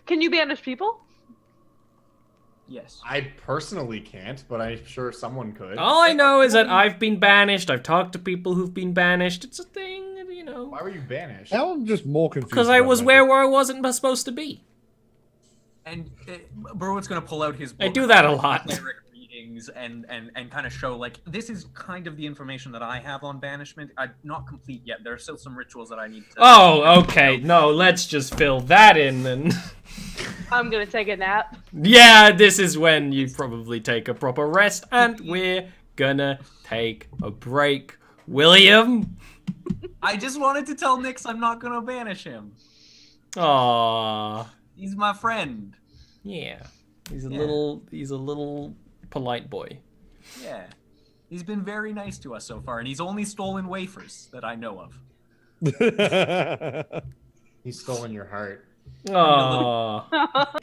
Can you banish people? Yes. I personally can't, but I'm sure someone could. All I know is that I've been banished. I've talked to people who've been banished. It's a thing, you know. Why were you banished? Now I'm just more confused. Because I about was magic. where I wasn't supposed to be. And Berwick's gonna pull out his book I do that a of lot. cleric readings and kind of show like this is kind of the information that I have on banishment. I'm not complete yet. There are still some rituals that I need to. Oh, okay. No, let's just fill that in then. I'm gonna take a nap. Yeah, this is when you probably take a proper rest, and we're gonna take a break. William? I just wanted to tell Nix I'm not gonna banish him. Aww. He's my friend. Yeah. He's a Yeah. little polite boy. Yeah. He's been very nice to us so far, and he's only stolen wafers that I know of. He's stolen your heart. Aww.